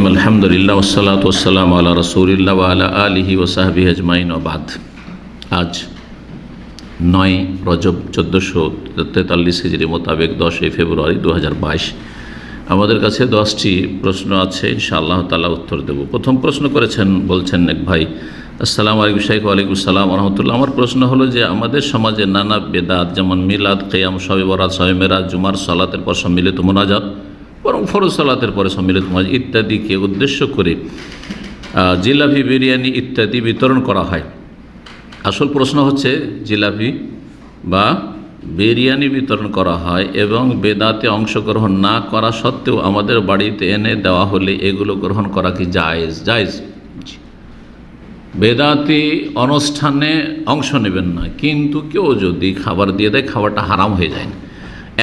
আলহামদুলিল্লাহ ওয়াসসালাতু ওয়াসসালামু আলা রাসূলিল্লাহ ওয়া আলা আলিহি ওয়া সাহবিহি আজমাইন ওয়া বাদ। আজ 9 রজব 1443 হিজরি মোতাবেক 10 ফেব্রুয়ারি 2022। আমাদের কাছে 10টি প্রশ্ন আছে, ইনশাআল্লাহ তাআলা উত্তর দেব। প্রথম প্রশ্ন করেছেন, বলছেন এক ভাই, আসসালামু আলাইকুম শাইখ। ওয়ালাইকুম আসসালাম ওয়া রাহমাতুল্লাহ। আমার প্রশ্ন হলো যে আমাদের সমাজে নানা বেদাত, যেমন মিলাদ, কিয়াম, শবে বরাত, শবে মেরাজ, জুমার সালাতের পর সম্মিলিত মোনাজাত, বরং ফরজ সালাতের পরে সম্মিলিত মোনাজাত ইত্যাদিকে উদ্দেশ্য করে জিলাপি, বিরিয়ানি ইত্যাদি বিতরণ করা হয়। আসল প্রশ্ন হচ্ছে জিলাপি বা বিরিয়ানি বিতরণ করা হয় এবং বেদাতে অংশগ্রহণ না করা সত্ত্বেও আমাদের বাড়িতে এনে দেওয়া হলে এগুলো গ্রহণ করা কি জায়েজ? জায়েজ। বেদাতি অনুষ্ঠানে অংশ নেবেন না, কিন্তু কেউ যদি খাবার দিয়ে দেয় খাবারটা হারাম হয়ে যায় না।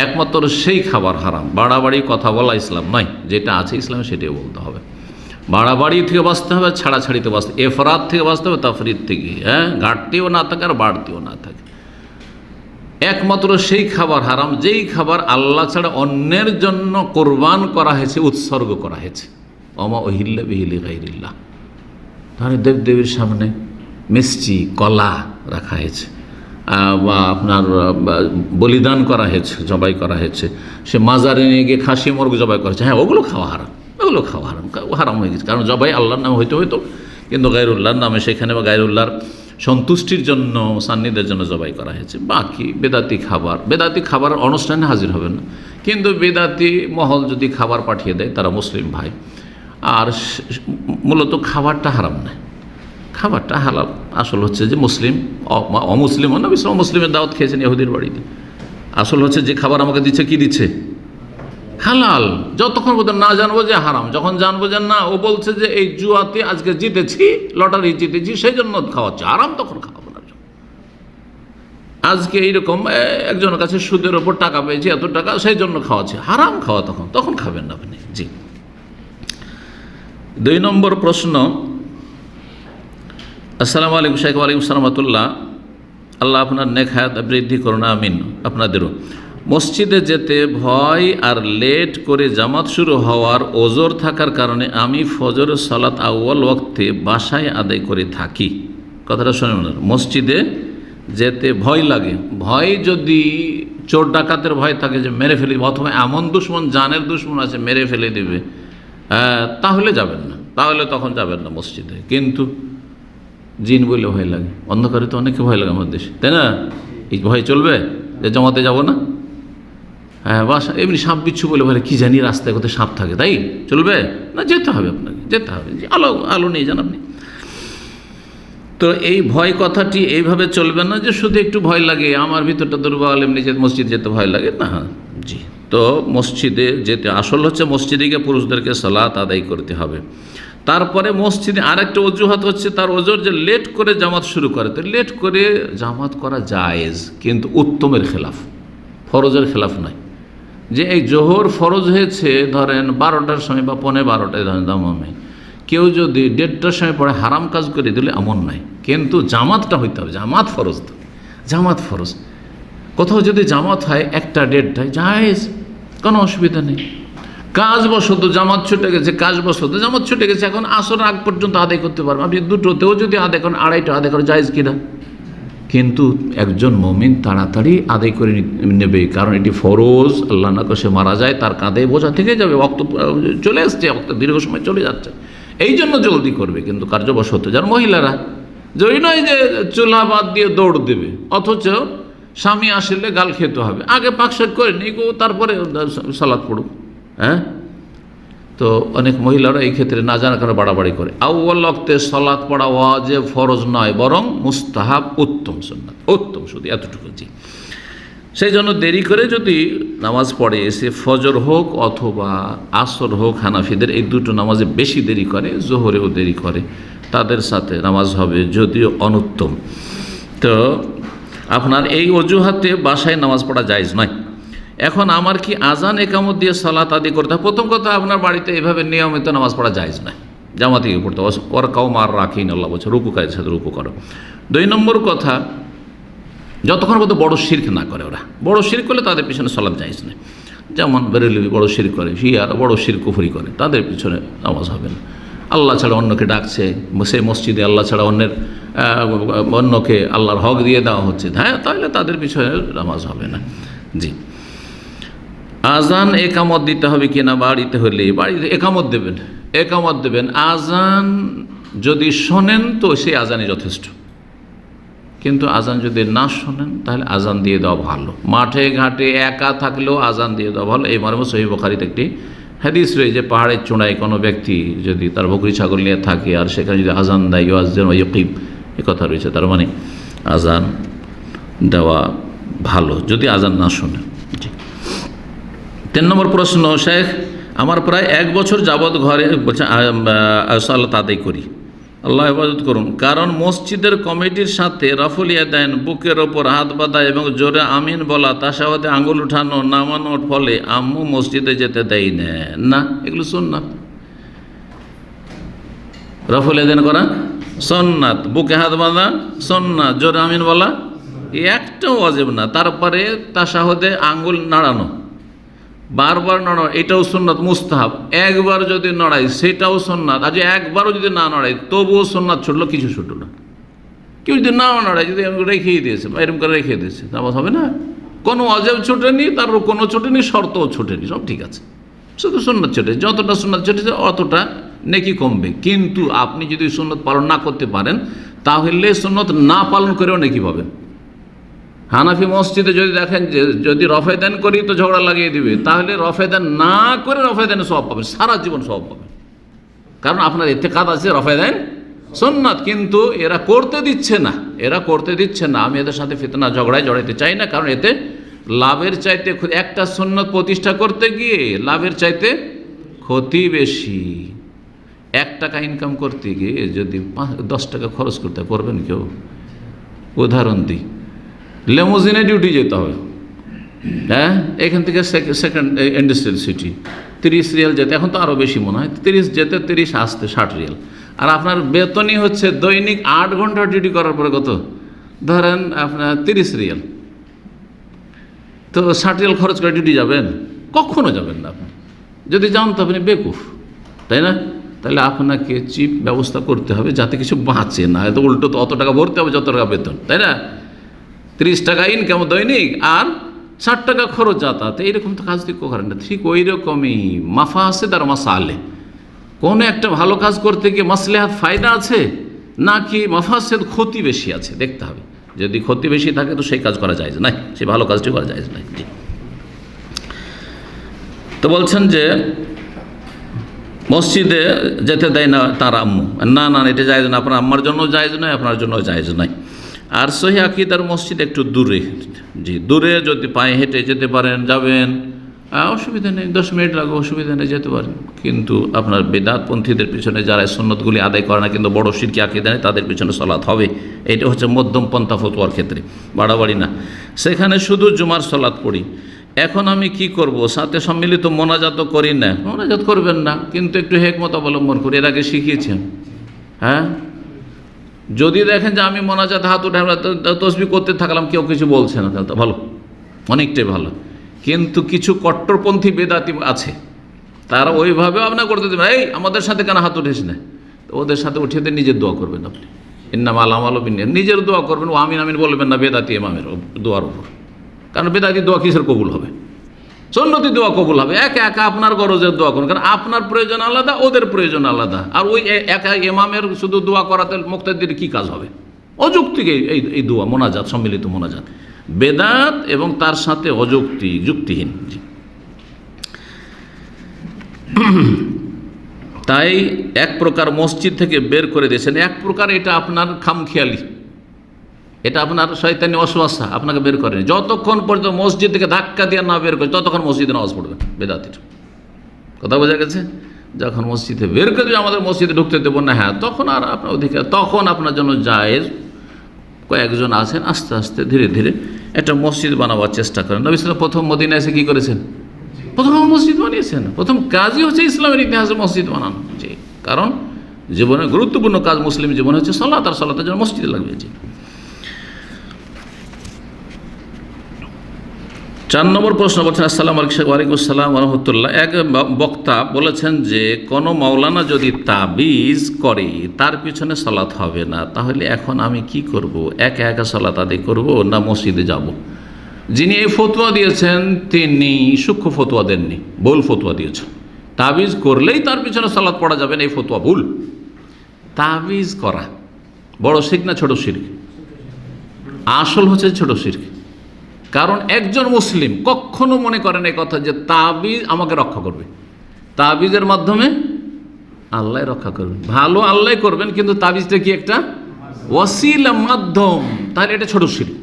একমাত্র সেই খাবার হারাম। বাড়াবাড়ি কথা বলা ইসলাম নয়, যেটা আছে ইসলামে সেটাই বলতে হবে। বাড়াবাড়ি থেকে বাঁচতে হবে, ছাড়াছাড়িতে বাঁচতে, এফরাত থেকে বাঁচতে হবে, তাফরিদ থেকে, ঘাটতিও না থাকে আর বাড়তিও না থাকে। একমাত্র সেই খাবার হারাম যেই খাবার আল্লাহ ছাড়া অন্যের জন্য কোরবান করা হয়েছে, উৎসর্গ করা হয়েছে। ওমা উহিল্লা বিহি লিগাইরিল্লাহ। তাহলে দেবদেবীর সামনে মিষ্টি, কলা রাখা হয়েছে, বা আপনার বলিদান করা হয়েছে, জবাই করা হয়েছে, সে মাজারে নিয়ে গিয়ে খাসি মুরগ জবাই করেছে, হ্যাঁ ওগুলো খাওয়া হারাম, ওগুলো খাওয়া হারাম, হারাম হয়ে গেছে। কারণ জবাই আল্লাহর নামে হইতে হইতো, কিন্তু গায়রুল্লাহর নামে সেখানে বা গায়রুল্লাহর সন্তুষ্টির জন্য, সান্নিধ্যের জন্য জবাই করা হয়েছে। বাকি বেদাতি খাবার অনুষ্ঠানে হাজির হবে না, কিন্তু বেদাতি মহল যদি খাবার পাঠিয়ে দেয়, তারা মুসলিম ভাই, আর মূলত খাবারটা হারাম নয়, খাবারটা হালাল। আসল হচ্ছে যে মুসলিম অমুসলিম না, বিশ্রাম মুসলিমের দাওয়াত খেয়েছেন ইহুদির বাড়িতে। আসল হচ্ছে যে খাবার আমাকে দিচ্ছে, কি দিচ্ছে? হালাল। যতক্ষণ পর্যন্ত না জানবো যে হারাম, যখন জানবো যে না, ও বলছে যে এই জুয়াতে আজকে জিতেছি, লটারি জিতেছি, সেই জন্য খাওয়াচ্ছে, হারাম, তখন খাওয়াবো না। আজকে এইরকম একজনের কাছে সুদের ওপর টাকা পেয়েছি, এত টাকা, সেই জন্য খাওয়াচ্ছে, হারাম খাওয়া, তখন খাবেন না আপনি। জি। 2 নম্বর প্রশ্ন, আসসালামু আলাইকুম শাইখ। ওয়ালাইকুম আসসালাম ওয়া রাহমাতুল্লাহ। আল্লাহ আপনার নেক হায়াত বৃদ্ধি করুন, আমিন। আপনাদেরও। মসজিদে যেতে ভয় আর লেট করে জামাত শুরু হওয়ার ওজর থাকার কারণে আমি ফজরের সালাত আউয়াল ওয়াক্তে বাসায় আদায় করে থাকি। কথাটা শুনে মনে, মসজিদে যেতে ভয় লাগে, ভয় যদি চোর ডাকাতের ভয় থাকে যে মেরে ফেলি, অথবা এমন দুশ্মন, জানের দুশ্মন আছে মেরে ফেলে দেবে, তাহলে যাবেন না, তাহলে তখন যাবেন না মসজিদে। কিন্তু জিন বলে ভয় লাগে, অন্ধকারে তো অনেকে ভয় লাগে আমাদের দেশে, তাই না? এই ভয় চলবে যে জমাতে যাব না? হ্যাঁ, বাসা এমনি সাপ বিচ্ছু বলে ভয়, কি জানি রাস্তায় কোথায় সাপ থাকে, তাই চলবে না? যেতে হবে, আপনাকে যেতে হবে। আলো নিয়ে যান আপনি। তো এই ভয় কথাটি এইভাবে চলবে না যে শুধু একটু ভয় লাগে, আমার ভিতরটা দুর্বল, এমনি যে মসজিদ যেতে ভয় লাগে না। জি। তো মসজিদে যেতে, আসল হচ্ছে মসজিদে গিয়ে পুরুষদেরকে সালাত আদায় করতে হবে। তারপরে মসজিদে আরেকটা অজুহাত হচ্ছে তার ওজোর, যে লেট করে জামাত শুরু করে। তো লেট করে জামাত করা জায়েজ, কিন্তু উত্তমের খেলাফ, ফরজের খেলাফ নয়। যে এই জোহর ফরজ হয়েছে ধরেন 12টার সময় বা 12:15 ধরেন দামে, কেউ যদি 1:30টার সময় পড়ে হারাম কাজ করে দিলে এমন নয়, কিন্তু জামাতটা হইতে হবে। জামাত ফরজ, তো জামাত ফরজ। কোথাও যদি জামাত হয় 1টা 1:30টায়, জায়েজ, কোনো অসুবিধা নেই। কাজবশত জামাত ছুটে গেছে, কাজবশত জামাত ছুটে গেছে, এখন আসর আগ পর্যন্ত আদায় করতে পারবেন আপনি। 2টোতেও যদি আদায় করেন, 2:30টা আদায় করেন, জায়েজ কিনা? কিন্তু একজন মুমিন তাড়াতাড়ি আদায় করে নেবে, কারণ এটি ফরজ। আল্লাহ না করে সে মারা যায়, তার কাঁধে বোঝা থেকে যাবে, ওয়াক্ত চলে আসছে, ওয়াক্ত দীর্ঘ সময় চলে যাচ্ছে, এই জন্য জলদি করবে। কিন্তু কার্যবশত যার মহিলারা, জয়ী নয় যে চুলা বাদ দিয়ে দৌড় দেবে, অথচ স্বামী আসলে গাল খেতে হবে, আগে পাকশাক করে নিগো, তারপরে সালাত পড়ুক। হ্যাঁ, তো অনেক মহিলারা এই ক্ষেত্রে না জানার কারণে বাড়াবাড়ি করে। আউয়াল ওয়াক্তে সালাত পড়া ওয়াজিব, ফরজ নয়, বরং মুস্তাহাব, উত্তম সুন্নাত, উত্তম, শুধু এতটুকু। জি। সেই জন্য দেরি করে যদি নামাজ পড়ে, সে ফজর হোক অথবা আসর হোক, হানাফিদের এই 2টো নামাজে বেশি দেরি করে, জোহরেও দেরি করে, তাদের সাথে নামাজ হবে, যদিও অনুত্তম। তো আপনার এই অজুহাতে বাসায় নামাজ পড়া জায়েজ নয়। এখন আমার কি আজান একামত দিয়ে সালাত আদায় করতে হবে? প্রথম কথা, আপনার বাড়িতে এভাবে নিয়মিত নামাজ পড়া জায়েজ নয়, জামাতে গিয়ে পড়তে হবে। ওর কাউ মার রাখিন, আল্লাহ বলছে রুকুকায়ের সাথে রুকু করো। 2 নম্বর কথা, যতক্ষণ পর্যন্ত বড় শিরক না করে, ওরা বড় শিরক করলে তাদের পিছনে সালাত জায়েজ নয়। যেমন বেরেলভি বড় শিরক করে, শিয়ারা বড় শিরক কুফরি করে, তাদের পিছনে নামাজ হবে না। আল্লাহ ছাড়া অন্যকে ডাকছে, সেই মসজিদে আল্লাহ ছাড়া অন্যকে আল্লাহর হক দিয়ে দেওয়া হচ্ছে, হ্যাঁ, তাহলে তাদের পিছনে নামাজ হবে না। জি, আজান একামত দিতে হবে কিনা বাড়িতে হলে? বাড়িতে একামত দেবেন। আজান যদি শোনেন তো সেই আজানই যথেষ্ট, কিন্তু আজান যদি না শোনেন তাহলে আজান দিয়ে দেওয়া ভালো। মাঠে ঘাটে একা থাকলেও আজান দিয়ে দেওয়া ভালো। এই মর্মে সহিহ বুখারীতে একটি হাদিস রয়েছে, পাহাড়ের চূড়ায় কোনো ব্যক্তি যদি তার বকরি ছাগল নিয়ে থাকে আর সেখানে যদি আজান দেয়, ইউআজ্জিন ওয়া ইউকিম, এই কথা রয়েছে, তার মানে আজান দেওয়া ভালো যদি আজান না শোনে। 3 নম্বর প্রশ্ন, শেখ, আমার প্রায় 1 বছর যাবৎ ঘরে সালাত আদায় করি, আল্লাহ হেফাজত করুন, কারণ মসজিদের কমিটির সাথে রাফুল ইয়াদাইন, বুকের ওপর হাত বাঁধা এবং জোরে আমিন বলা, তাশাহুদে আঙুল উঠানো, নামানোর ফলে আম্মু মসজিদে যেতে দেয় না। এগুলো সুন্নাত। রাফুল ইয়াদাইন করা সুন্নাত, বুকে হাত বাঁধা সুন্নাত, জোরে আমিন বলা একটাও ওয়াজিব না। তারপরে তাশাহুদে আঙ্গুল নাড়ানো, বারবার নড়ানো, এটাও সুন্নাত মুস্তাহাব। একবার যদি নড়াই সেটাও সুন্নাত। আজ একবারও যদি না নড়াই তবুও সুন্নাত ছুটলো, কিছু ছুটলো না। কেউ যদি না নড়াই, যদি রেখেই দিয়েছে বা এরকম করে রেখে দিয়েছে, নামাজ হবে না। কোনো অজেব ছুটেনি, তারপর কোনো ছুটেনি, শর্তও ছুটেনি, সব ঠিক আছে, শুধু সুন্নাত ছুটেছে। যতটা সুন্নাত ছুটেছে অতটা নেকি কমবে। কিন্তু আপনি যদি সুন্নাত পালন না করতে পারেন তাহলে সুন্নাত না পালন করেও নেকি পাবেন। হানাফি মসজিদে যদি দেখেন যে যদি রফেদান করি তো ঝগড়া লাগিয়ে দিবে, তাহলে রফেদান না করে রফেদানে সওয়াব পাবেন, সারা জীবন সওয়াব পাবেন, কারণ আপনার ইতিকাদ আছে রফেদান সুন্নাত। কিন্তু এরা করতে দিচ্ছে না। আমি এদের সাথে ফিতনা ঝগড়ায় জড়াইতে চাই না, কারণ এতে লাভের চাইতে একটা সুন্নাত প্রতিষ্ঠা করতে গিয়ে লাভের চাইতে ক্ষতি বেশি। 1 টাকা ইনকাম করতে গিয়ে যদি 10 টাকা খরচ করতে পারবেন কেউ? উদাহরণ দিই, লেমোজিনে ডিউটি যেতে হবে, হ্যাঁ, এখান থেকে সেকেন্ড ইন্ডাস্ট্রিয়াল সিটি 30 রিয়াল যেতে, এখন তো আরও বেশি মনে হয়, 30 যেতে 30 আসতে 60 রিয়াল। আর আপনার বেতনই হচ্ছে দৈনিক 8 ঘন্টা ডিউটি করার পরে কত, ধরেন আপনার 30 রিয়াল, তো 60 রিয়াল খরচ করে ডিউটি যাবেন? কখনো যাবেন না। আপনি যদি যান তো আপনি বেকুফ, তাই না? তাহলে আপনাকে চিপ ব্যবস্থা করতে হবে যাতে কিছু বাঁচে না, এত উল্টো তো অত টাকা ভরতে হবে যত টাকা বেতন, তাই না? 30 টাকা ইনকাম দৈনিক আর 60 টাকা খরচ যাতায়াত, এইরকম তো কাজ ঠিক করেন না। ঠিক ওই রকমই মাফাসেদ আর মাসালে, কোনো একটা ভালো কাজ করতে গিয়ে মাসলেহাত ফায়দা আছে নাকি মাফাসেদ ক্ষতি বেশি আছে দেখতে হবে। যদি ক্ষতি বেশি থাকে তো সেই কাজ করা যায় না, সেই ভালো কাজটি করা যায় না। তো বলছেন যে মসজিদে যেতে দেয় না তার আম্মু, না এটা জায়েজ না, আপনার আম্মার জন্য জায়েজ নয়, আপনার জন্য জায়েজ নয়। আর সহিহ আকীদার মসজিদ একটু দূরে, জি, দূরে যদি পায়ে হেঁটে যেতে পারেন যাবেন, অসুবিধা নেই, 10 মিনিট লাগবে, অসুবিধা নেই, যেতে পারেন। কিন্তু আপনার বেদাতপন্থীদের পিছনে যারা সুন্নতগুলি আদায় করে না কিন্তু বড় শিরকি আকীদা নেই, তাদের পিছনে সালাত হবে। এটা হচ্ছে মধ্যম পন্থা ফতোয়ার ক্ষেত্রে, বাড়াবাড়ি না। সেখানে শুধু জুমার সালাত পড়ি। এখন আমি কি করব? সাথে সম্মিলিত মোনাজাত করি না। মোনাজাত করবেন না, কিন্তু একটু হিকমত অবলম্বন করি, এর আগে শিখিয়েছেন। হ্যাঁ, যদি দেখেন যে আমি মোনাজাত হাত উঠে আমরা তসবিহ করতে থাকলাম, কেউ কিছু বলছে না, তাহলে তো ভালো, অনেকটাই ভালো। কিন্তু কিছু কট্টরপন্থী বেদাতি আছে, তারা ওইভাবেও আপনার করতে দেবেন, এই আমাদের সাথে কেন হাত উঠেস না, তো ওদের সাথে উঠিয়ে দিয়ে নিজের দোয়া করবেন আপনি, ইন্নামাল আমালু বিন্নিয়াত, নিজের দোয়া করবেন, ও আমিন আমিন বলবেন না বেদাতি ইমামের দোয়ার উপর। কারণ বেদাতি দোয়া কিসের কবুল হবে? সুন্নতি দোয়া কবুল হবে। একা একা আপনার গরজের দোয়া করুন, কারণ আপনার প্রয়োজন আলাদা, ওদের প্রয়োজন আলাদা। আর ওই একা ইমামের শুধু দোয়া করাতে মুক্তাদির কি কাজ হবে? অযৌক্তিক এই দোয়া মোনাজাত, সম্মিলিত মোনাজাত বেদাত এবং তার সাথে অযৌক্তিক, যুক্তিহীন। তাই এক প্রকার মসজিদ থেকে বের করে দিয়েছেন, এক প্রকার এটা আপনার খামখেয়ালি, এটা আপনার শয়তানি ওয়াসওয়াসা আপনাকে বের করেনি। যতক্ষণ পর্যন্ত মসজিদ থেকে ধাক্কা দিয়ে না বের করে ততক্ষণ মসজিদে নামাজ পড়বেন। বেদাতির কথা বোঝা গেছে? যখন মসজিদে বের করে দিয়ে আমাদের মসজিদে ঢুকতে দেবো না, হ্যাঁ, তখন আর আপনার অধিকার, তখন আপনার জন্য জায়েজ। কয়েকজন আছেন আস্তে আস্তে ধীরে ধীরে একটা মসজিদ বানাবার চেষ্টা করেন। নবী সাল্লাল্লাহু আলাইহি ওয়াসাল্লাম প্রথম মদিনায় এসে কী করেছেন? প্রথম মসজিদ বানিয়েছেন। প্রথম কাজই হচ্ছে ইসলামের ইতিহাসে মসজিদ বানানো। জি, কারণ জীবনের গুরুত্বপূর্ণ কাজ মুসলিম জীবনে হচ্ছে সালাত, আর সালাতের জন্য মসজিদ লাগবে। জি, 4 নম্বর প্রশ্ন বলছেন, আসসালামু আলাইকুম আসসালাম ওয়া রাহমাতুল্লাহ। এক বক্তা বলেছেন যে কোনো মাওলানা যদি তাবিজ করে তার পিছনে সালাত হবে না, তাহলে এখন আমি কি করব? একা একা সালাত আদায় করব না মসজিদে যাব? যিনি এই ফতোয়া দিয়েছেন তিনি সূক্ষ্ম ফতোয়া দেননি, ভুল ফতোয়া দিয়েছেন। তাবিজ করলেই তার পিছনে সালাত পড়া যাবে না, এই ফতোয়া ভুল। তাবিজ করা বড় শিরক না ছোট শিরক? আসল হচ্ছে ছোট শিরক। কারণ একজন মুসলিম কখনো মনে করেন এই কথা যে তাবিজ আমাকে রক্ষা করবে। তাবিজের মাধ্যমে আল্লাহ রক্ষা করবেন, ভালো আল্লাহ করবেন, কিন্তু তাবিজটা কি একটা ওয়াসিলা, মাধ্যম। তাহলে এটা ছোট শিরক।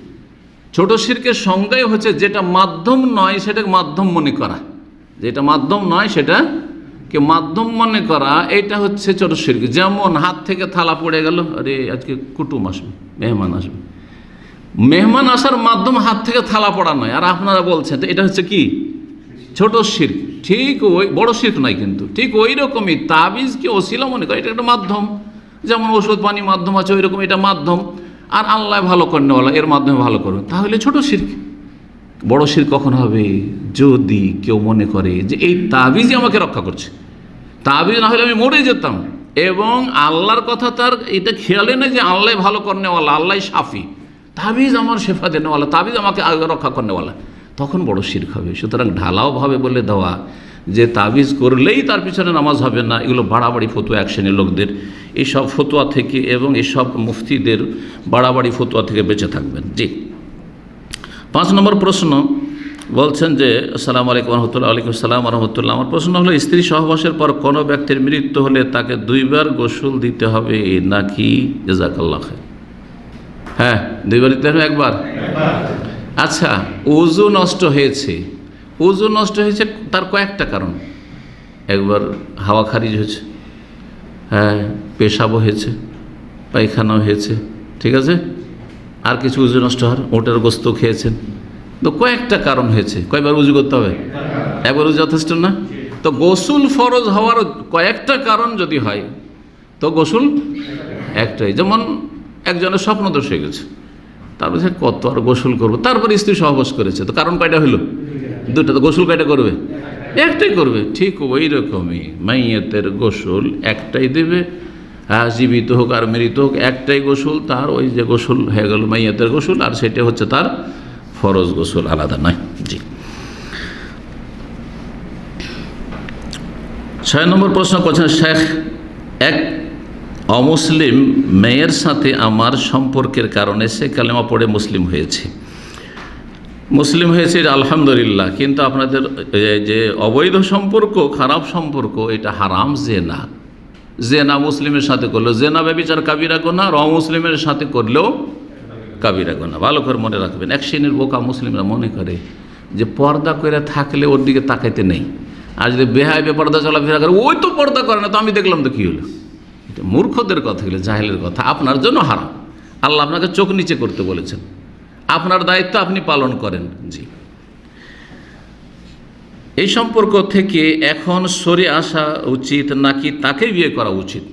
ছোট শিরকের সংজ্ঞাই হচ্ছে যেটা মাধ্যম নয় সেটাকে মাধ্যম মনে করা, যেটা মাধ্যম নয় সেটাকে মাধ্যম মনে করা, এটা হচ্ছে ছোট শিরক। যেমন হাত থেকে থালা পড়ে গেল, আরে আজকে কুটুম আসবে, মেহমান আসবে, মেহমান আসার মাধ্যম হাত থেকে থালা পড়া নয়, আর আপনারা বলছেন তো এটা হচ্ছে কি ছোট শিরক। ঠিক ওই বড় শিরক নয়, কিন্তু ঠিক ওই রকমই তাবিজকে ওসিলা মনে করে, এটা একটা মাধ্যম। যেমন ওষুধ পানি মাধ্যম আছে, ওই রকম এটা মাধ্যম। আর আল্লাহ ভালো করেনওয়ালা, এর মাধ্যমে ভালো করবেন, তাহলে ছোট শিরক। বড় শিরক কখন হবে? যদি কেউ মনে করে যে এই তাবিজই আমাকে রক্ষা করছে, তাবিজ না হলে আমি মরে যেতাম, এবং আল্লাহর কথা তার এটা খেয়ালে নেই যে আল্লাহ ভালো করেনওয়ালা, আল্লাহ শাফি, তাবিজ আমার শেফা দেনেওয়ালা, তাবিজ আমাকে রক্ষা করেনওয়ালা, তখন বড় শিরক হবে। সুতরাং ঢালাওভাবে বলে দেওয়া যে তাবিজ করলেই তার পিছনে নামাজ হবে না, এগুলো বাড়াবাড়ি ফতোয়া এক শ্রেণীর লোকদের। এইসব ফতোয়া থেকে এবং এইসব মুফতিদের বাড়াবাড়ি ফতোয়া থেকে বেঁচে থাকবেন। জি। 5 নম্বর প্রশ্ন বলছেন যে, আসসালামু আলাইকুম রহমতুল্লাহ। ওয়ালাইকুম আসসালাম রহমতুল্লাহ। আমার প্রশ্ন হলো, স্ত্রী সহবাসের পর কোনো ব্যক্তির মৃত্যু হলে তাকে 2 বার গোসল দিতে হবে নাকি? জাযাকাল্লাহ খায়র। হ্যাঁ, 2 বার দিতে হবে, একবার? আচ্ছা, ওযু নষ্ট হয়েছে, ওযু নষ্ট হয়েছে তার কয়েকটা কারণ। একবার হাওয়া খারিজ হয়েছে, হ্যাঁ, পেশাবও হয়েছে, পায়খানাও হয়েছে, ঠিক আছে, আর কিছু ওযু নষ্ট হওয়ার, ওটার গোস্ত খেয়েছেন, তো কয়েকটা কারণ হয়েছে। কয়বার ওযু করতে হবে? একবার ওযু যথেষ্ট না? তো গোসল ফরজ হওয়ার কয়েকটা কারণ যদি হয় তো গোসল একটাই। যেমন একজনের স্বপ্নদোষ হয়ে গেছে, তারপর কত আর গোসল করবো, তারপরে স্ত্রী সহবাস করেছে, তো কারণ কয়টা হলো? 2টা। তো গোসল কয়টা করবে? একটাই করবে। ঠিক ওই রকমই মাইয়াতের গোসল একটাই দেবে, হ্যাঁ, জীবিত হোক আর মৃত হোক একটাই গোসল তার। ওই যে গোসল হয়ে গেল মাইয়াতের গোসল, আর সেটা হচ্ছে তার ফরজ গোসল, আলাদা নয়। জি। 6 নম্বর প্রশ্ন করছেন, শেখ, এক অমুসলিম মেয়ের সাথে আমার সম্পর্কের কারণে সে কালেমা পড়ে মুসলিম হয়েছে, এটা আলহামদুলিল্লাহ, কিন্তু আপনাদের যে অবৈধ সম্পর্ক, খারাপ সম্পর্ক, এটা হারাম। জেনা মুসলিমের সাথে করলেও জেনা ব্যভিচার কাবিরা গুনাহ, আর অমুসলিমের সাথে করলেও কাবিরা গুনাহ। ভালো করে মনে রাখবেন। এক শ্রেণীর বোকা মুসলিমরা মনে করে যে পর্দা করে থাকলে ওর দিকে তাকাইতে নেই, আর যদি বেহায় বেপর্দা চলাফেরা করে, ওই তো পর্দা করে না, তো আমি দেখলাম তো কী হলো। এটা মূর্খদের কথা, এগুলো জাহেলের কথা। আপনার জন্য হারাম। আল্লাহ আপনাকে চোখ নিচে করতে বলেছেন, আপনার দায়িত্ব আপনি পালন করেন। জি। এই সম্পর্ক থেকে এখন সরে আসা উচিত নাকি তাকে বিয়ে করা উচিত?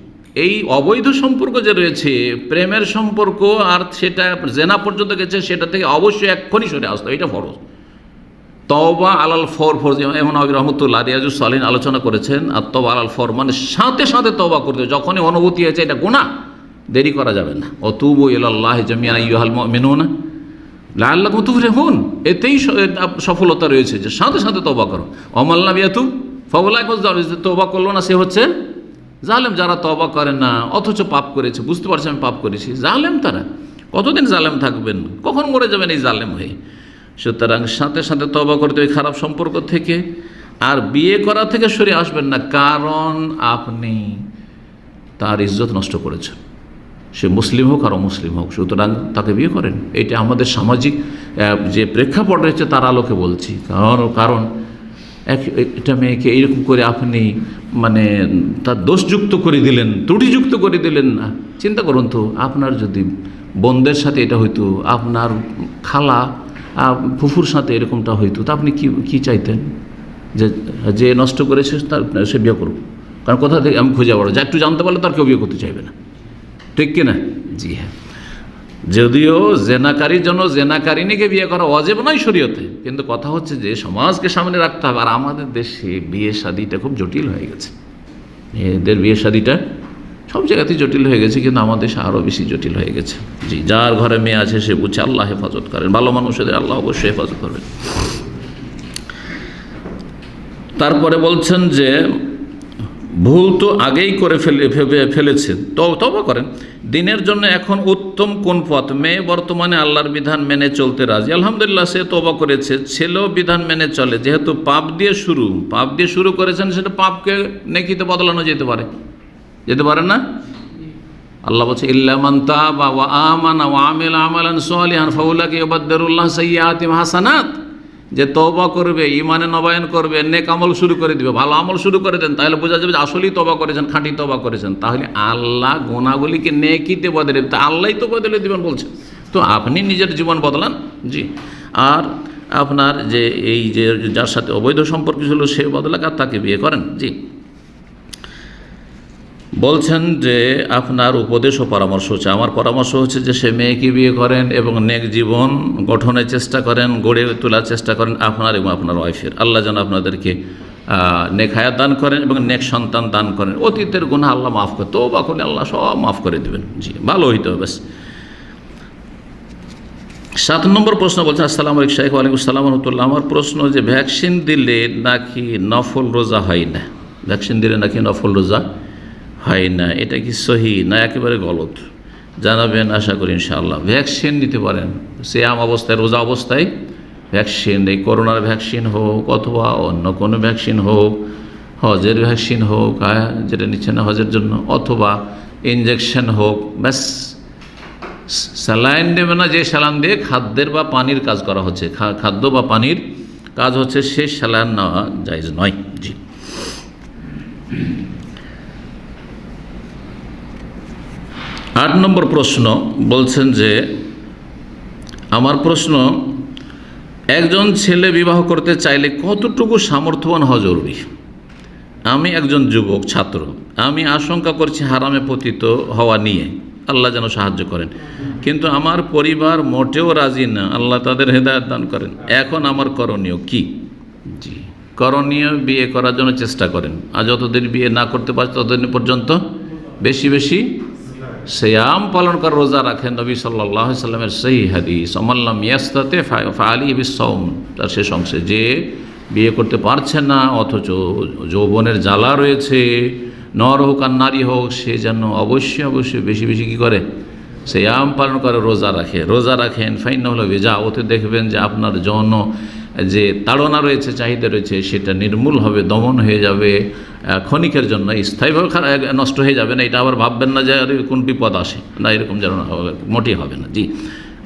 এই অবৈধ সম্পর্ক যে রয়েছে, প্রেমের সম্পর্ক, আর সেটা জেনা পর্যন্ত গেছে, সেটা থেকে অবশ্যই এক্ষুনি সরে আসতে হবে, এটা ফরজ। তওবা আলাল ফরজ, এমন নবী রহমতুল্লাহ রিয়াজুস সালিহিন আলোচনা করেছেন। আর তওবা আলাল ফর মানে সাথে সাথে তওবা করতে হবে, যখনই অনুভূতি হয়েছে এটা গুনাহ, দেরি করা যাবে না। অতুবু ইলাল্লাহি জামিআন আইয়ুহাল মুমিনুনা লাআল্লাকুম তুফলিহুন, এতেই সফলতা রয়েছে যে সাথে সাথে তওবা করো। ওমান লাম ইয়াতুব ফাউলাইকা যালিম, তওবা করলো না সে হচ্ছে জালেম। যারা তওবা করে না অথচ পাপ করেছে, বুঝতে পারছে আমি পাপ করেছি, জালেম তারা। কতদিন জালেম থাকবেন? কখন মরে যাবেন এই জালেম হয়ে? সুতরাং সাথে সাথে তওবা করতে ওই খারাপ সম্পর্ক থেকে, আর বিয়ে করা থেকে সরে আসবেন না, কারণ আপনি তার ইজ্জত নষ্ট করেছেন, সে মুসলিম হোক আর অমুসলিম হোক। সুতরাং তাকে বিয়ে করেন। এটা আমাদের সামাজিক যে প্রেক্ষাপট রয়েছে তার আলোকে বলছি। কারণ একটা মেয়েকে এইরকম করে আপনি মানে তার দোষযুক্ত করে দিলেন, ত্রুটিযুক্ত করে দিলেন না। চিন্তা করুন তো, আপনার যদি বোনদের সাথে এটা হইতো, আপনার খালা ফুফুর সাথে এরকমটা হইতো, তা আপনি কি চাইতেন? যে নষ্ট করেছে তার সে বিয়ে করুক। কারণ কোথা থেকে আমি খুঁজে পাবো, যা একটু জানতে পারলে তার কেউ বিয়ে করতে চাইবে না, ঠিক কিনা? জি হ্যাঁ। যদিও জেনাকারীর জন্য জেনাকারিনীকে বিয়ে করা ওয়াজিব নয় শরীয়তে, কিন্তু কথা হচ্ছে যে সমাজকে সামনে রাখতে হবে। আর আমাদের দেশে বিয়ে শাদিটা খুব জটিল হয়ে গেছে, এদের বিয়ে শাদিটা সব জায়গাতেই জটিল হয়ে গেছে, কিন্তু আমাদের দেশে আরও বেশি জটিল হয়ে গেছে। জি, যার ঘরে মেয়ে আছে সে বুঝছে আল্লাহ হেফাজত করেন, ভালো মানুষদের আল্লাহ অবশ্যই হেফাজত করবেন। তারপরে বলছেন যে ভুল তো আগেই করে ফেলেছে, তওবা করেন। দিনের জন্য এখন উত্তম কোন পথ? মেয়ে বর্তমানে আল্লাহর বিধান মেনে চলতে রাজি, আলহামদুলিল্লাহ, সে তওবা করেছে। ছেলেও বিধান মেনে চলে, যেহেতু পাপ দিয়ে শুরু করেছেন, সেটা পাপকে নেকিতে বদলানো যেতে পারে না। আল্লাহ বলছে ইল্লা মান তাবা ওয়া আমানা ওয়া আমিলা আমালান সালিহান ফাউলাকা ইউবাদদিরুল্লাহু সাইয়্যাতিহিম হাসানাত। যে তওবা করবে, ঈমানে নবায়ন করবে, নেক আমল শুরু করে দিবে, ভালো আমল শুরু করে দেন, তাহলে বোঝা যাবে যে আসলেই তওবা করেছেন, খাঁটি তওবা করেছেন। তাহলে আল্লাহ গুনাহগুলিকে নেকিতে বদলে দেবে, তা আল্লাহই তো বদলে দিবেন বলছেন। তো আপনি নিজের জীবন বদলান। জি, আর আপনার যে এই যে যার সাথে অবৈধ সম্পর্ক ছিল সে বদলাক আর তাকে বিয়ে করেন। জি, বলছেন যে আপনার উপদেশ ও পরামর্শ হচ্ছে, আমার পরামর্শ হচ্ছে যে সে মেয়েকে বিয়ে করেন এবং নেক জীবন গঠনের চেষ্টা করেন, গড়ে তোলার চেষ্টা করেন আপনার এবং আপনার ওয়াইফের। আল্লাহ যেন আপনাদেরকে নেক হায়াত দান করেন এবং নেক সন্তান দান করেন। অতীতের গুনাহ আল্লাহ মাফ করে, তওবা করলে আল্লাহ সব মাফ করে দেবেন। জি, ভালো হইতে হবে। 7 নম্বর প্রশ্ন বলছেন, আসসালামু আলাইকুম শাইখ। ওয়ালাইকুম আসসালাম ওয়া রাহমাতুল্লাহ। আমার প্রশ্ন যে ভ্যাকসিন দিলে নাকি নফল রোজা হয় না, ভ্যাকসিন দিলে নাকি নফল রোজা হয় না, এটা কি সহি না একেবারে গলত? জানাবেন আশা করি ইনশাআল্লাহ। ভ্যাকসিন নিতে পারেন সিয়াম অবস্থায়, রোজা অবস্থায় ভ্যাকসিন, এই করোনার ভ্যাকসিন হোক অথবা অন্য কোনো ভ্যাকসিন হোক, হজের ভ্যাকসিন হোক যেটা নিচ্ছে না হজের জন্য, অথবা ইনজেকশন হোক, ব্যাস স্যালাইন দেবে না, যে স্যালাইন দিয়ে খাদ্যের বা পানির কাজ করা হচ্ছে, খাদ্য বা পানির কাজ হচ্ছে, সে স্যালাইন নেওয়া জায়েজ নয়। জি, 8 নম্বর প্রশ্ন বলছেন যে আমার প্রশ্ন, একজন ছেলে বিবাহ করতে চাইলে কতটুকু সামর্থ্যবান হওয়া জরুরি? আমি একজন যুবক ছাত্র, আমি আশঙ্কা করছি হারামে পতিত হওয়া নিয়ে, আল্লাহ যেন সাহায্য করেন, কিন্তু আমার পরিবার মোটেও রাজি না, আল্লাহ তাদের হেদায়েত দান করেন। এখন আমার করণীয় কি? জি, করণীয় বিয়ে করার জন্য চেষ্টা করেন, আর যতদিন বিয়ে না করতে পারছে ততদিন পর্যন্ত বেশি বেশি সিয়াম পালন করে রোজা রাখেন। নবী সাল্লাল্লাহু আলাইহি সাল্লামের সহিহ হাদিস, আমাল্লাম ইয়াস্তাতে ফাআলি বিসসাওম, তার শেষ অংশে, যে বিয়ে করতে পারছে না অথচ যৌবনের জ্বালা রয়েছে, নর হোক আর নারী হোক, সে যেন অবশ্যই বেশি বেশি কী করে? সিয়াম পালন করে, রোজা রাখেন। ফাইন্নাহু লা বিজা, ওতে দেখবেন যে আপনার যৌন যে তাড়না রয়েছে, চাহিদা রয়েছে, সেটা নির্মূল হবে, দমন হয়ে যাবে, ক্ষণিকের জন্য, স্থায়ীভাবে নষ্ট হয়ে যাবে না। এটা আবার ভাববেন না যে কোন বিপদ আসে, না, এরকম যেন মোটেই হবে না। জি,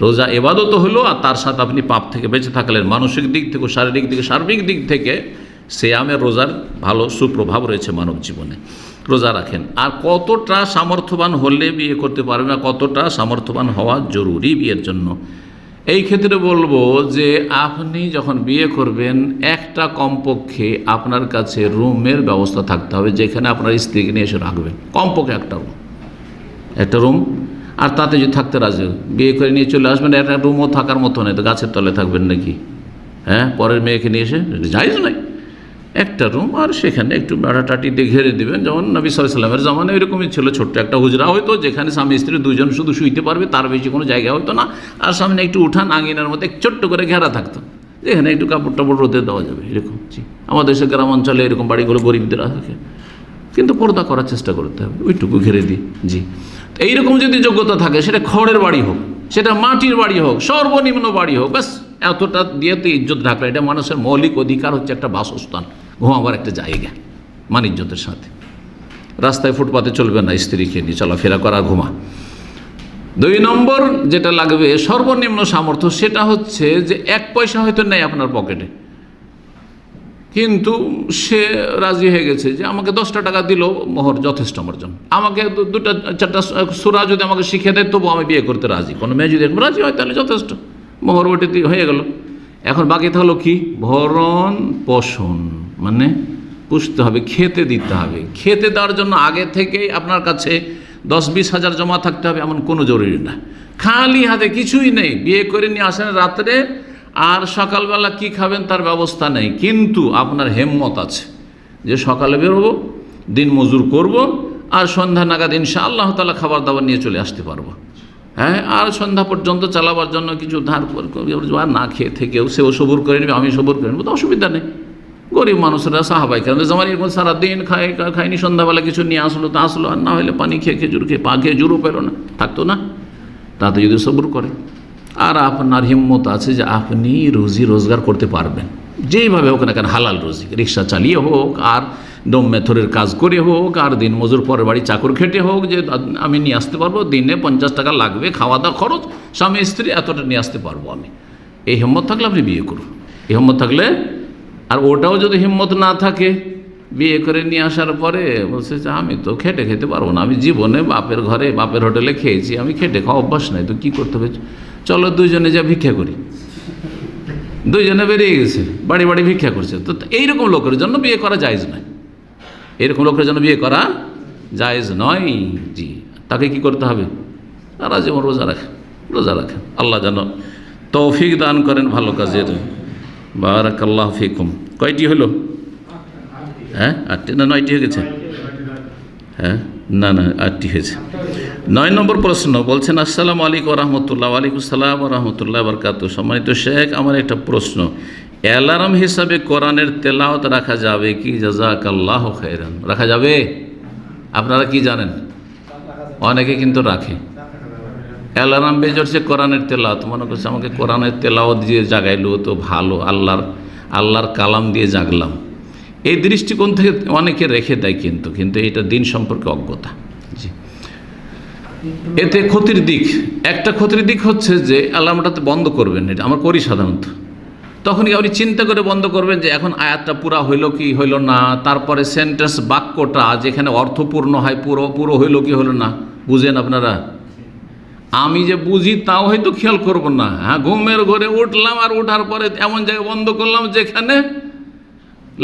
রোজা ইবাদত হলো, আর তার সাথে আপনি পাপ থেকে বেঁচে থাকলেন। মানসিক দিক থেকে, শারীরিক দিকে, সার্বিক দিক থেকে সিয়ামের, রোজার ভালো সুপ্রভাব রয়েছে মানব জীবনে। রোজা রাখেন। আর কতটা সামর্থ্যবান হলে বিয়ে করতে পারবে না, কতটা সামর্থ্যবান হওয়া জরুরি বিয়ের জন্য, এই ক্ষেত্রে বলবো যে আপনি যখন বিয়ে করবেন, একটা কমপক্ষে আপনার কাছে রুমের ব্যবস্থা থাকতে হবে, যেখানে আপনার স্ত্রীকে নিয়ে এসে রাখবেন। কমপক্ষে একটা রুম, আর তাতে যদি থাকতে রাজি, বিয়ে করে নিয়ে চলে আসবেন, একটা রুমও থাকার মতো নেই, তো গাছের তলে থাকবেন নাকি? হ্যাঁ, পরের মেয়েকে নিয়ে এসে, জায়েজ নাই। একটা রুম, আর সেখানে একটু বেড়া টাটি দিয়ে ঘিরে দেবেন, যেমন নবী সাল্লাল্লাহু আলাইহি ওয়াসাল্লামের জামানায় এরকমই ছিল। ছোট্ট একটা হুজরা হয়তো, যেখানে স্বামী স্ত্রী দুজন শুধু শুইতে পারবে, তার বেশি কোনো জায়গা হতো না, আর সামনে একটু উঠান আঙিনার মধ্যে ছোট্ট করে ঘেরা থাকতো, যেখানে একটু কাপড় টাপড় রোদে দেওয়া যাবে, এরকম। জি, আমাদের দেশের গ্রাম অঞ্চলে এরকম বাড়িগুলো গরিবদের থাকে, কিন্তু পর্দা করার চেষ্টা করতে হবে, ওইটুকু ঘিরে দিই। জি, এইরকম যদি যোগ্যতা থাকে, সেটা খড়ের বাড়ি হোক, সেটা মাটির বাড়ি হোক, সর্বনিম্ন বাড়ি হোক, ব্যাস এতটা দিয়ে তো ইজ্জত রাখলে, এটা মানুষের মৌলিক অধিকার হচ্ছে, একটা বাসস্থান, ঘুমাবার একটা জায়গা, মান ইজ্জতের সাথে। রাস্তায় ফুটপাতে চলবে না, স্ত্রীকে নিয়ে চলাফেরা করা, ঘুমা। 2 নম্বর যেটা লাগবে সর্বনিম্ন সামর্থ্য, সেটা হচ্ছে যে 1 পয়সা হয়তো নেই আপনার পকেটে, কিন্তু সে রাজি হয়ে গেছে যে আমাকে 10টা টাকা দিল মোহর যথেষ্ট আমার জন্য, আমাকে 2টা 4টা সূরা যদি আমাকে শিখিয়ে দেয় তবু আমি বিয়ে করতে রাজি। কোনো মেয়ে যদি রাজি হয় তাহলে যথেষ্ট, মোহর ওটি হয়ে গেল। এখন বাকি থাকলো কি? ভরণ পোষণ, মানে পুষতে হবে, খেতে দিতে হবে। খেতে দেওয়ার জন্য আগে থেকেই আপনার কাছে 10-20 হাজার জমা থাকতে হবে এমন কোনো জরুরি না। খালি হাতে কিছুই নেই, বিয়ে করে নিয়ে আসেন রাত্রে, আর সকালবেলা কি খাবেন তার ব্যবস্থা নেই, কিন্তু আপনার হিম্মত আছে যে সকালে বেরোবো, দিন মজুর করব, আর সন্ধ্যা নাগাদ ইনশাআল্লাহ তাআলা খাবার দাবার নিয়ে চলে আসতে পারবো। হ্যাঁ, আর সন্ধ্যা পর্যন্ত চালাবার জন্য কিছু ধার আর না খেয়ে থেকেও সেও সবুর করে নেবে, আমি সবুর করে নেবো, তো অসুবিধা নেই। গরিব মানুষরা সাহাবাই কেন আমার এরকম সারাদিন খায়নি, সন্ধ্যাবেলা কিছু নিয়ে আসলো তো আসলো, আর না হলে পানি খেয়ে খেজুর খেয়ে খেজুরও পেলো না, থাকতো না, তাতে যদি সবুর করে। আর আপনার হিম্মত আছে যে আপনি রুজি রোজগার করতে পারবেন, যেইভাবে হোক না কেন, হালাল রুজি, রিক্সা চালিয়ে হোক, আর ডোম মেথরের কাজ করে হোক, আর দিন মজুর পরের বাড়ি চাকর খেটে হোক, যে আমি নিয়ে আসতে পারবো, দিনে 50 টাকা লাগবে খাওয়া দাওয়া খরচ, স্বামী স্ত্রী এতটা নিয়ে আসতে পারবো আমি। এই হিম্মত থাকলে আপনি বিয়ে করুন, এই হিম্মত থাকলে। আর ওটাও যদি হিম্মত না থাকে, বিয়ে করে নিয়ে আসার পরে বলছে যে আমি তো খেটে খেতে পারবো না, আমি জীবনে বাপের ঘরে বাপের হোটেলে খেয়েছি, আমি খেটে খাওয়া অভ্যাস নাই, তো কী করতে হবে, চলো দুইজনে যা ভিক্ষা করি। দুইজনে বেরিয়ে গেছে, বাড়ি বাড়ি ভিক্ষা করছে। তো এইরকম লোকের জন্য বিয়ে করা জায়েজ নয়, এরকম লোকের জন্য বিয়ে করা জায়েজ নয়। জি, তাকে কি করতে হবে, তারা যেমন রোজা রাখেন। আল্লাহ যেন তৌফিক দান করেন ভালো কাজের। বারাকাল্লাহু ফিকুম। কয়টি হলো? হ্যাঁ, 8টি না 9টি হয়ে গেছে? হ্যাঁ, না 8টি হয়েছে। 9 নম্বর প্রশ্ন বলছেন, আসসালামু আলাইকুম ওয়া রাহমাতুল্লাহ। ওয়া আলাইকুম আসসালাম ওয়া রাহমাতুল্লাহি ওয়া বারাকাতুহু। সম্মানিত শেখ, আমার একটা প্রশ্ন, অ্যালার্ম হিসাবে কোরআনের তেলাওয়াত রাখা যাবে কি? জাযাকাল্লাহু খাইরান। রাখা যাবে? আপনারা কি জানেন? অনেকে কিন্তু রাখে। অ্যালার্ম বেজে উঠছে কোরআনের তেলাওয়াত, মনে করছে আমাকে কোরআনের তেলাওয়াত দিয়ে জাগাইলো তো ভালো, আল্লাহর কালাম দিয়ে জাগলাম। এই দৃষ্টিকোণ থেকে অনেকে রেখে দেয়, কিন্তু এটা দিন সম্পর্কে অজ্ঞতা। জি, এতে ক্ষতির দিক, একটা ক্ষতির দিক হচ্ছে যে অ্যালার্মটাতে বন্ধ করবেন, এটা আমরা করি সাধারণত। তখনই আপনি চিন্তা করে বন্ধ করবেন যে এখন আয়াতটা পুরা হইল কি হইল না, তারপরে সেন্টেন্স বাক্যটা যেখানে অর্থপূর্ণ হয় পুরো হইল কি হইল না, বুঝেন আপনারা? আমি যে বুঝি তাও হয়তো খেয়াল করব না। হ্যাঁ, ঘুমের ঘরে উঠলাম, আর ওঠার পরে এমন জায়গায় বন্ধ করলাম যেখানে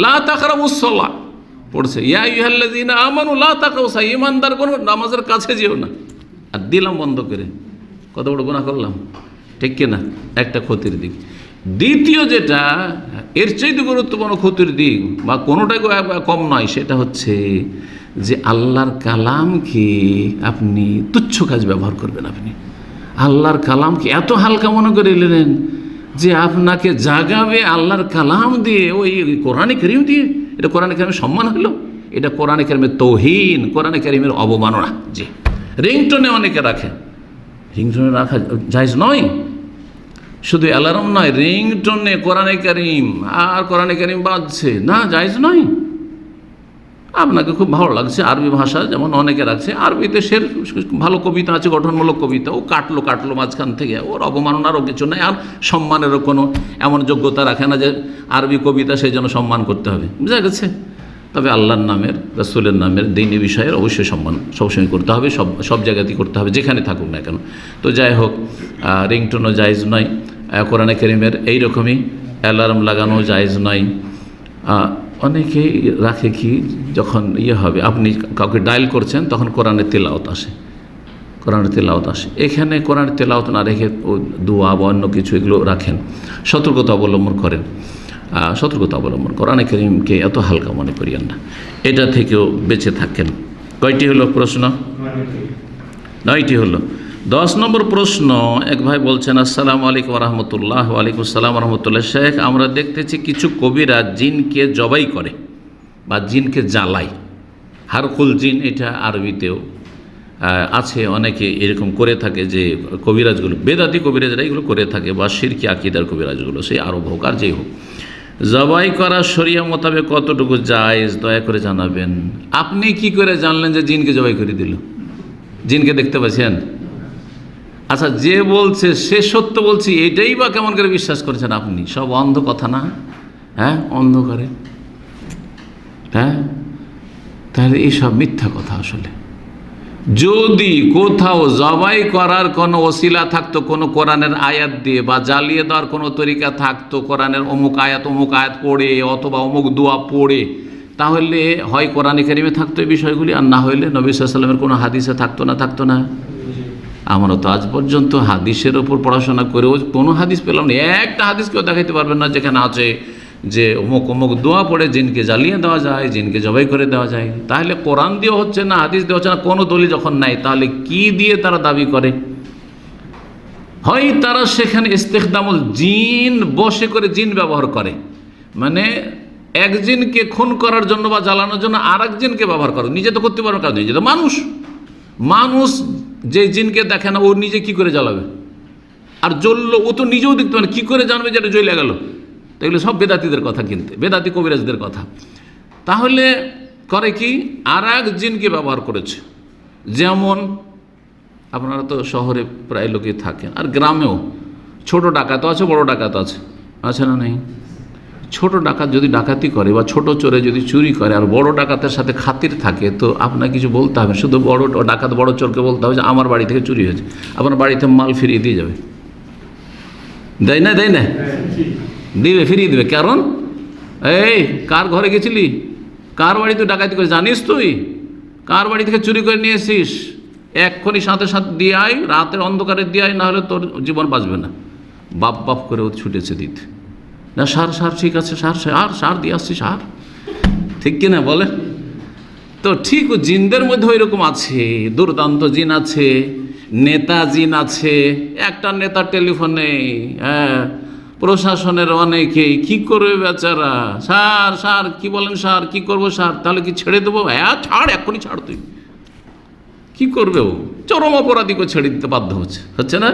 লা তাকরাবুস সালাহ পড়ছে, ইয়া আইয়ুহাল্লাযীনা আমানু লা তাকরাবুস সালাহ, ঈমানদার কোন নামাজের কাছে যেও না, আর দিলাম বন্ধ করে, কত বড় গুনাহ করলাম, ঠিক কিনা? একটা ক্ষতির দিক। দ্বিতীয় যেটা এর চাইতে গুরুত্বপূর্ণ ক্ষতির দিক, বা কোনোটাই কম নয়, সেটা হচ্ছে যে আল্লাহর কালামকে আপনি তুচ্ছ কাজ ব্যবহার করবেন। আপনি আল্লাহর কালামকে এত হালকা মনে করে নিলেন যে আপনাকে জাগাবে আল্লাহর কালাম দিয়ে, ওই কোরআনে কারীম দিয়ে। এটা কোরআনে কারীমের সম্মান হলো? এটা কোরআনে কারীমের তৌহিন, কোরআনে কারীমের অবমাননা। জি, রিংটোনে অনেকে রাখে, রিংটোনে রাখা জায়েজ নয়। শুধু অ্যালার্ম নয়, রিংটোনে কোরআনে কারীম, আর কোরআনে কারীম বাজছে না, জায়েজ নয়। আপনাকে খুব ভালো লাগছে আরবি ভাষা, যেমন অনেকে রাখছে, আরবিতে সের ভালো কবিতা আছে, গঠনমূলক কবিতা, ও কাটলো মাঝখান থেকে, ওর অবমাননারও কিছু নেই, আর সম্মানেরও কোনো এমন যোগ্যতা রাখে না যে আরবি কবিতা সেই জন্য সম্মান করতে হবে, বুঝা গেছে? তবে আল্লাহর নামের, রাসূলের নামের, দ্বীনি বিষয়ের অবশ্যই সম্মান সবসময় করতে হবে, সব জায়গাতেই করতে হবে, যেখানে থাকুক না কেন। তো যাই হোক, রিংটোনও জায়েজ নয়, কোরআনে কারীমের এইরকমই অ্যালার্ম লাগানো জায়েজ নয়। অনেকেই রাখে কি, যখন হবে আপনি কাউকে ডায়াল করছেন, তখন কোরআনের তেলাওয়াত আসে, এখানে কোরআনের তেলাওয়াত না রেখে ও দোয়া বা অন্য কিছু এগুলো রাখেন। সতর্কতা অবলম্বন করেন, কোরআনে কারীমকে এত হালকা মনে করিয়েন না, এটা থেকেও বেঁচে থাকেন। কয়টি হলো প্রশ্ন? 9টি হলো। 10 নম্বর প্রশ্ন, এক ভাই বলছেন, আসসালামু আলাইকুম ওয়া রাহমাতুল্লাহ। ওয়া আলাইকুম আসসালাম ওয়া রাহমাতুল্লাহ। শেখ, আমরা দেখতেছি কিছু কবিরা জিনকে জবাই করে বা জিনকে জ্বালায়, হারকুল জিন, এটা আরবিতেও আছে, অনেকে এরকম করে থাকে, যে কবিরাজগুলো, বেদাতি কবিরাজরা এগুলো করে থাকে, বা শিরকি আকীদার কবিরাজগুলো, সেই আরব হোক আর যেই হোক। জবাই করা শরিয়া মোতাবেক কতটুকু জায়েজ, দয়া করে জানাবেন। আপনি কি করে জানলেন যে জিনকে জবাই করে দিল? জিনকে দেখতে পাচ্ছেন? আচ্ছা, যে বলছে সে সত্য বলছি, এটাই বা কেমন করে বিশ্বাস করেছেন আপনি? সব অন্ধ কথা না? হ্যাঁ, অন্ধ করে, হ্যাঁ, তাহলে এইসব মিথ্যা কথা। আসলে যদি কোথাও জবাই করার কোনো ওসিলা থাকতো, কোনো কোরআনের আয়াত দিয়ে, বা জ্বালিয়ে দেওয়ার কোনো তরিকা থাকতো, কোরআনের অমুক আয়াত পড়ে, অথবা অমুক দোয়া পড়ে, তাহলে হয় কোরআনে কারিমে থাকতো এই বিষয়গুলি, আর না হইলে নবী সাল্লাল্লাহু আলাইহি ওয়াসাল্লামের কোনো হাদিসে থাকতো না। আমরা তো আজ পর্যন্ত হাদিসের ওপর পড়াশোনা করেও কোনো হাদিস পেলাম না। একটা হাদিস কেউ দেখাইতে পারবেন না যেখানে আছে যে অমুক অমুক দোয়া পড়ে জিনকে জ্বালিয়ে দেওয়া যায়, জিনকে জবাই করে দেওয়া যায়। তাহলে কোরআন দিয়ে হচ্ছে না, হাদিস দিয়ে হচ্ছে না, কোনো দলিল যখন নাই, তাহলে কি দিয়ে তারা দাবি করে? হয় তারা সেখানে ইস্তেখদামুল জিন, বসে করে জিন ব্যবহার করে, মানে এক জিনকে খুন করার জন্য বা জ্বালানোর জন্য আর এক জিনকে ব্যবহার করে। নিজে তো করতে পারবে, কারণ নিজে তো মানুষ যে জিনকে দেখে না ও নিজে কি করে জ্বালাবে? আর জ্বললো ও তো নিজেও দেখতে পারে, কী করে জানবে যেটা জ্বলে গেল? তো এগুলো সব বেদাতিদের কথা, কিন্তু বেদাতি কবিরাজদের কথা। তাহলে করে কি, আর এক জিনকে ব্যবহার করেছে। যেমন আপনারা তো শহরে প্রায় লোকে থাকেন, আর গ্রামেও ছোট ডাকাতও আছে, বড় ডাকাতও আছে না নেই? ছোট ডাকাত যদি ডাকাতি করে বা ছোট চোরে যদি চুরি করে আর বড় ডাকাতের সাথে খাতির থাকে, তো আপনার কিছু বলতে হবে, শুধু বড় ডাকাত বড় চোরকে বলতে হবে যে আমার বাড়ি থেকে চুরি হয়েছে, আপনার বাড়িতে মাল ফিরিয়ে দিয়ে যাবে। দেয় না দিবে, ফিরিয়ে দেবে। কারণ এই কার ঘরে গেছিলি, কার বাড়ি তুই ডাকাতি করে জানিস, তুই কার বাড়ি থেকে চুরি করে নিয়ে এসিস, এক্ষুনি সাথে দিয়ে আয়, রাতের অন্ধকারে দিয়ে আয়, নাহলে তোর জীবন বাঁচবে না। বাপ করে ও ছুটেছে দিতে, না সার ঠিক আছে, সার দিয়ে আসছি, সার ঠিক কিনা বলে? তো ঠিক জিনদের মধ্যে ওই রকম আছে, দুর্দান্ত জিন আছে, নেতা জিন আছে। একটা নেতার টেলিফোনে প্রশাসনের অনেকেই কি করবে বেচারা, সার কি বলেন, সার কি করবো, সার তাহলে কি ছেড়ে দেবো? ছাড়, এক্ষুনি ছাড়, তুই কি করবে? ও চরম অপরাধীকে ছেড়ে দিতে বাধ্য হচ্ছে না?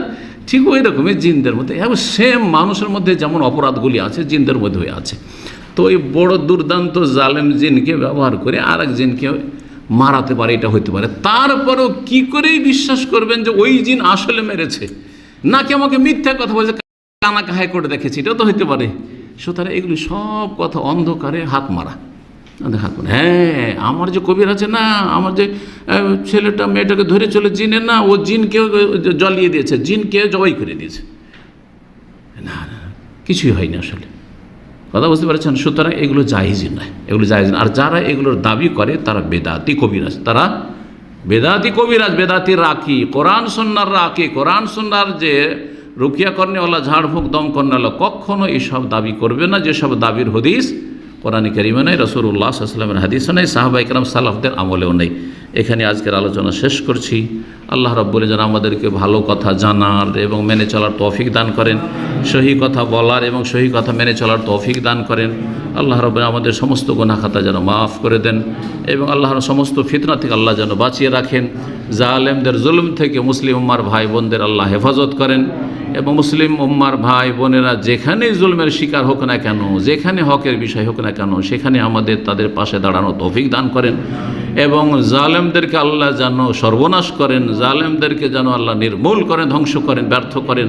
ঠিক ওই রকমই জিনদের মধ্যে, এবং সেম মানুষের মধ্যে যেমন অপরাধগুলি আছে, জিনদের মধ্যে আছে। তো ওই বড় দুর্দান্ত জালেম জিনকে ব্যবহার করে আর এক জিনকে মারাতে পারে, এটা হইতে পারে। তারপরেও কি করেই বিশ্বাস করবেন যে ওই জিন আসলে মেরেছে, নাকি আমাকে মিথ্যা কথা বলছে, কানা কাহাই করে দেখেছি, এটাও তো হইতে পারে। সুতরাং এগুলি সব কথা অন্ধকারে হাত মারা। হ্যাঁ, আমার যে কবির আছে না, আমার যে ছেলেটা মেয়েটাকে ধরে চলে জিনে না, ও জিনকে জ্বালিয়ে দিয়েছে, জিনকে জবাই করে দিয়েছে। না, কিছুই হয়নি আসলে, কথা বুঝতে পারছেন? সুতরাং এগুলো জায়েজই নয়, এগুলো জায়েজ না। আর যারা এগুলোর দাবি করে তারা বেদাতি কবিরাজ, তারা বেদাতি কবিরাজ, বেদাতি রাকি, কোরআন সুন্নাহর রাকি, কোরআন সুন্নাহর যে রুকিয়া করনেওয়ালা, ঝাড়ফুঁক দম করনেওয়ালা, কখনো এইসব দাবি করবে না, যেসব দাবির হদিস কোরআনে কারিমে নেই, রাসূলুল্লাহ সাল্লাল্লাহু আলাইহি ওয়াসাল্লামের হাদিসও নেই, সাহাবায়ে কেরাম সালাফদের আমলেও নেই। এখানে আজকের আলোচনা শেষ করছি। আল্লাহ রাব্বুল যেন আমাদেরকে ভালো কথা জানার এবং মেনে চলার তৌফিক দান করেন, সহি কথা বলার এবং সহি কথা মেনে চলার তৌফিক দান করেন। আল্লাহ রাব্বুল আমাদের সমস্ত গুনাহ খাতা যেন মাফ করে দেন, এবং আল্লাহর সমস্ত ফিতনা থেকে আল্লাহ যেন বাঁচিয়ে রাখেন। জালেমদের জুলুম থেকে মুসলিম উম্মার ভাই বোনদের আল্লাহ হেফাজত করেন, এবং মুসলিম উম্মার ভাই বোনেরা যেখানে জুলমের শিকার হোক না কেন, যেখানে হকের বিষয় হোক না কেন, সেখানে আমাদের তাদের পাশে দাঁড়ানো তৌফিক দান করেন, এবং জালেমদেরকে আল্লাহ যেন সর্বনাশ করেন, জালেমদেরকে যেন আল্লাহ নির্মূল করেন, ধ্বংস করেন, ব্যর্থ করেন।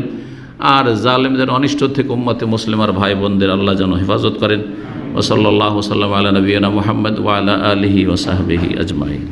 আর জালেমদের অনিষ্ট থেকে উম্মতে মুসলিমার ভাই বোনদের আল্লাহ যেন হেফাজত করেন। ওয়া সাল্লাল্লাহু সাল্লাম আলা নবিয়িনা মুহাম্মদ ওয়া আলা আলিহি ওয়া সাহবিহি আজমাইন।